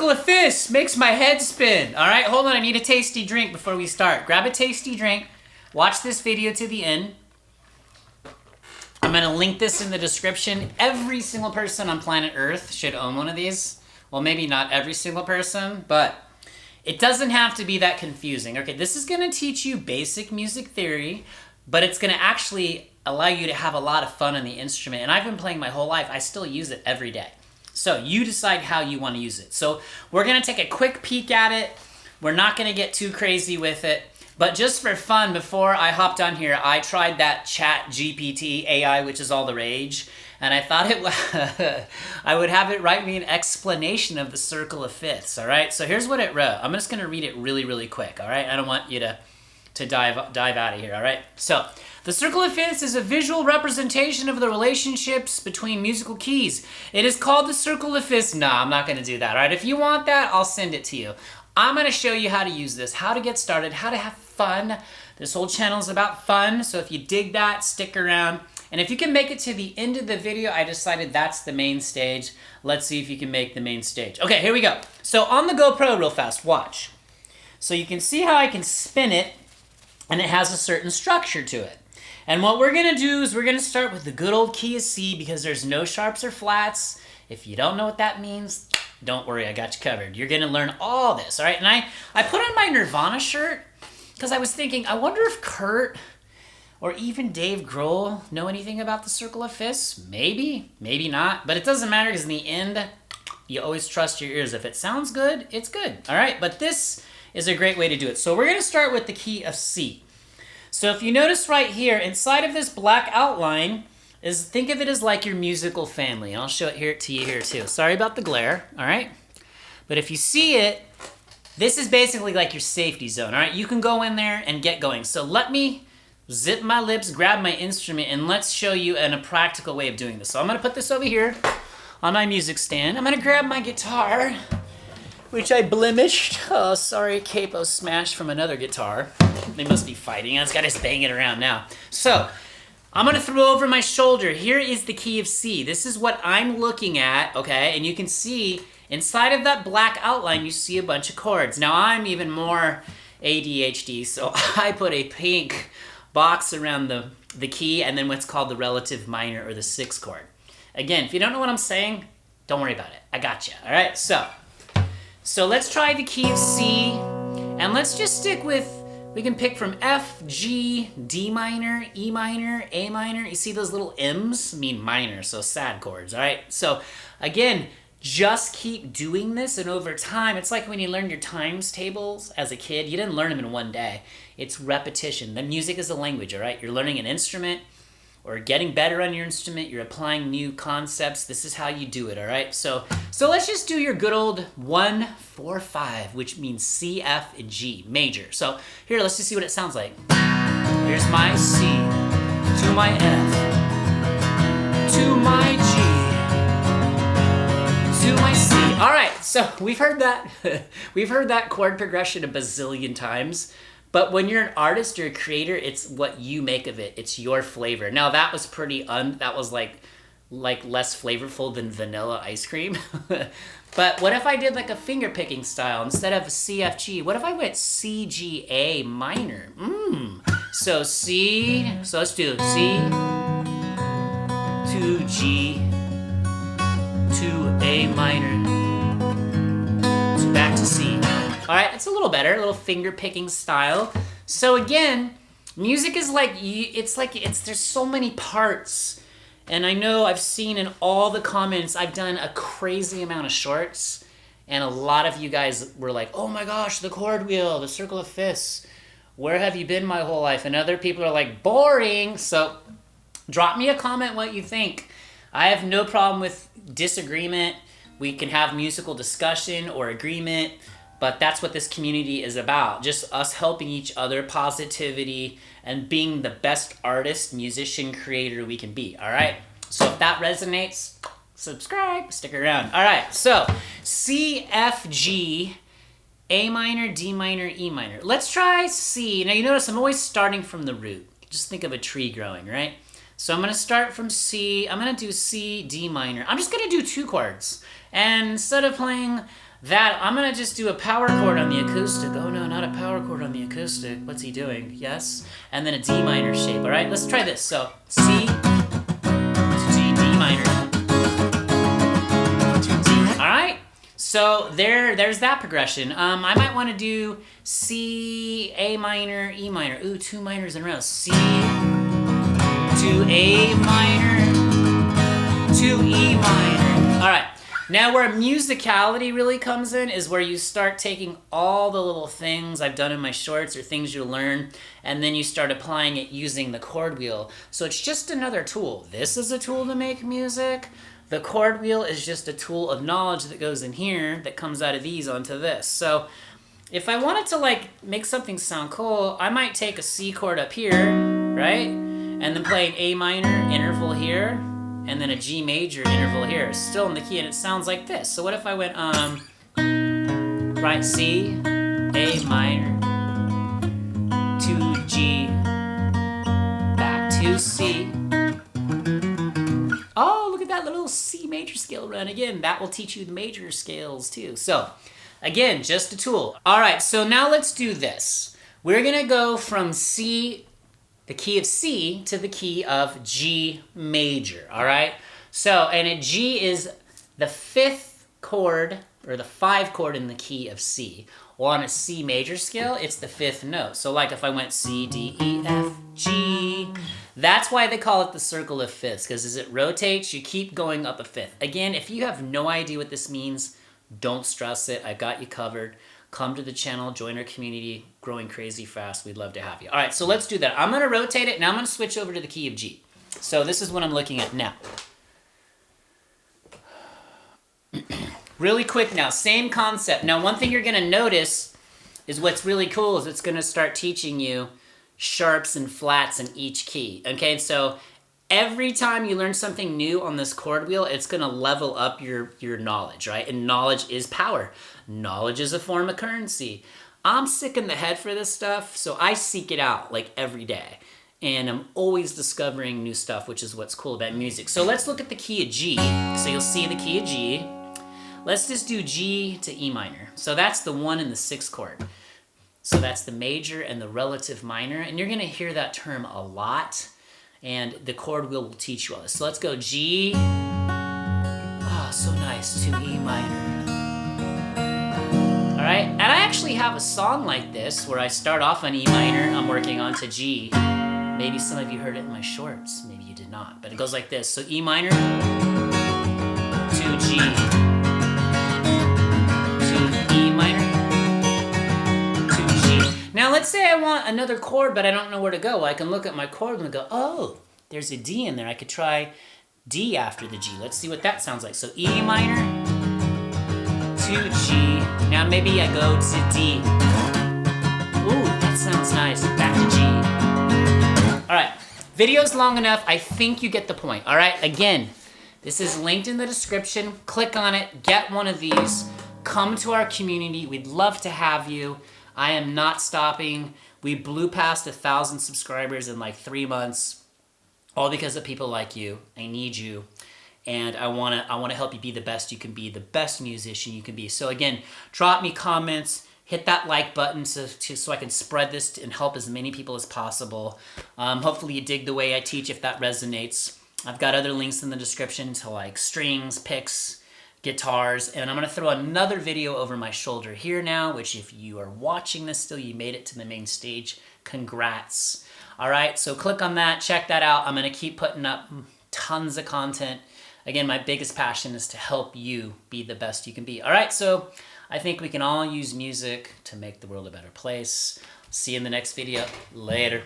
circle of fists makes my head spin. All right, hold on. I need a tasty drink before we start. Grab a tasty drink. Watch this video to the end. I'm going to link this in the description. Every single person on planet Earth should own one of these. Well, maybe not every single person, but it doesn't have to be that confusing. Okay, this is going to teach you basic music theory, but it's going to actually allow you to have a lot of fun on the instrument. And I've been playing my whole life. I still use it every day. So you decide how you want to use it. So we're going to take a quick peek at it. We're not going to get too crazy with it. But just for fun, before I hopped on here, I tried that ChatGPT AI, which is all the rage. And I thought I would have it write me an explanation of the circle of fifths, all right? So here's what it wrote. I'm just going to read it really, really quick, all right? I don't want you to dive out of here, all right? So the circle of fifths is a visual representation of the relationships between musical keys. It is called the circle of fifths. No, I'm not going to do that, all right? If you want that, I'll send it to you. I'm going to show you how to use this, how to get started, how to have fun. This whole channel is about fun, so if you dig that, stick around. And if you can make it to the end of the video, I decided that's the main stage. Let's see if you can make the main stage. Okay, here we go. So on the GoPro real fast, watch. So you can see how I can spin it, and it has a certain structure to it. And what we're going to do is we're going to start with the good old key of C because there's no sharps or flats. If you don't know what that means, don't worry, I got you covered. You're going to learn all this, all right? And I put on my Nirvana shirt because I was thinking, I wonder if Kurt or even Dave Grohl know anything about the circle of fifths. Maybe, maybe not. But it doesn't matter because in the end, you always trust your ears. If it sounds good, it's good, all right? But this is a great way to do it. So we're going to start with the key of C. So if you notice right here, inside of this black outline, think of it as like your musical family. And I'll show it here to you here too. Sorry about the glare, all right? But if you see it, this is basically like your safety zone, all right? You can go in there and get going. So let me zip my lips, grab my instrument, and let's show you a practical way of doing this. So I'm gonna put this over here on my music stand. I'm gonna grab my guitar, which I blemished. Oh, sorry, capo smashed from another guitar. They must be fighting. I just gotta bang it around now. So, I'm gonna throw over my shoulder. Here is the key of C. This is what I'm looking at, okay? And you can see inside of that black outline, you see a bunch of chords. Now I'm even more ADHD, so I put a pink box around the key and then what's called the relative minor or the sixth chord. Again, if you don't know what I'm saying, don't worry about it. I got you, all right? So let's try the key of C, and let's just stick with, we can pick from F, G, D minor, E minor, A minor. You see those little M's? Mean minor, so sad chords, all right? So again, just keep doing this, and over time, it's like when you learn your times tables as a kid, you didn't learn them in one day. It's repetition. The music is a language, all right? You're learning an instrument or getting better on your instrument, you're applying new concepts. This is how you do it, all right? So let's just do your good old 1, 4, 5, which means C, F, and G, major. So here, let's just see what it sounds like. Here's my C, to my F, to my G, to my C. All right, so we've heard that chord progression a bazillion times. But when you're an artist or a creator, it's what you make of it. It's your flavor. Now that was that was like less flavorful than vanilla ice cream. But what if I did like a finger picking style instead of C, F, G? What if I went C, G, A minor? So C, so let's do C to G to A minor. So back to C. All right, it's a little better, a little finger picking style. So again, music is there's so many parts. And I know I've seen in all the comments, I've done a crazy amount of shorts. And a lot of you guys were like, oh my gosh, the chord wheel, the circle of fifths. Where have you been my whole life? And other people are like, boring. So drop me a comment what you think. I have no problem with disagreement. We can have musical discussion or agreement. But that's what this community is about. Just us helping each other, positivity, and being the best artist, musician, creator we can be, all right? So if that resonates, subscribe, stick around. All right, so C, F, G, A minor, D minor, E minor. Let's try C. Now you notice I'm always starting from the root. Just think of a tree growing, right? So I'm gonna start from C. I'm gonna do C, D minor. I'm just gonna do 2 chords. And instead of playing that, I'm gonna just do a power chord on the acoustic. Oh no, not a power chord on the acoustic. What's he doing? Yes. And then a D minor shape, all right? Let's try this. So C to G, D minor to D. All right? So there's that progression. I might want to do C, A minor, E minor. Ooh, 2 minors in a row. C to A minor to E minor. All right. Now where musicality really comes in is where you start taking all the little things I've done in my shorts or things you learn, and then you start applying it using the chord wheel. So it's just another tool. This is a tool to make music. The chord wheel is just a tool of knowledge that goes in here that comes out of these onto this. So if I wanted to like make something sound cool, I might take a C chord up here, right? And then play an A minor interval here, and then a G major interval here, still in the key, and it sounds like this. So what if I went, right, C, A minor, to G, back to C. Oh, look at that little C major scale run. Again, that will teach you the major scales too. So, again, just a tool. All right, so now let's do this. We're gonna go from C, the key of C, to the key of G major, all right? So, and a G is the 5th chord, or the 5 chord in the key of C. Or on a C major scale, it's the 5th note. So like if I went C, D, E, F, G, that's why they call it the circle of fifths, because as it rotates, you keep going up a fifth. Again, if you have no idea what this means, don't stress it. I've got you covered. Come to the channel, join our community, growing crazy fast. We'd love to have you. All right, so let's do that. I'm gonna rotate it. Now I'm gonna switch over to the key of G. So this is what I'm looking at now. Really quick now, same concept. Now one thing you're gonna notice is what's really cool is it's gonna start teaching you sharps and flats in each key. Okay, so every time you learn something new on this chord wheel, it's gonna level up your knowledge, right? And knowledge is power. Knowledge is a form of currency. I'm sick in the head for this stuff, so I seek it out like every day. And I'm always discovering new stuff, which is what's cool about music. So let's look at the key of G. So you'll see the key of G. Let's just do G to E minor. So that's the 1 and the 6th chord. So that's the major and the relative minor. And you're gonna hear that term a lot. And the chord wheel will teach you all this. So let's go G, oh, so nice, to E minor. All right, and I actually have a song like this where I start off on E minor, I'm working on to G. Maybe some of you heard it in my shorts, maybe you did not, but it goes like this. So E minor to G, to E minor, to G. Now let's say I want another chord, but I don't know where to go. I can look at my chord and go, oh, there's a D in there. I could try D after the G. Let's see what that sounds like. So E minor to G. Now maybe I go to D. Ooh, that sounds nice. Back to G. All right, video's long enough. I think you get the point. All right, again, this is linked in the description. Click on it, get one of these. Come to our community. We'd love to have you. I am not stopping. We blew past 1,000 subscribers in like 3 months, all because of people like you. I need you. And I wanna help you be the best you can be, the best musician you can be. So again, drop me comments, hit that like button so I can spread this and help as many people as possible. Hopefully you dig the way I teach if that resonates. I've got other links in the description to like strings, picks, guitars, and I'm gonna throw another video over my shoulder here now, which if you are watching this still, you made it to the main stage, congrats. All right, so click on that, check that out. I'm gonna keep putting up tons of content. Again, my biggest passion is to help you be the best you can be. All right, so I think we can all use music to make the world a better place. See you in the next video. Later.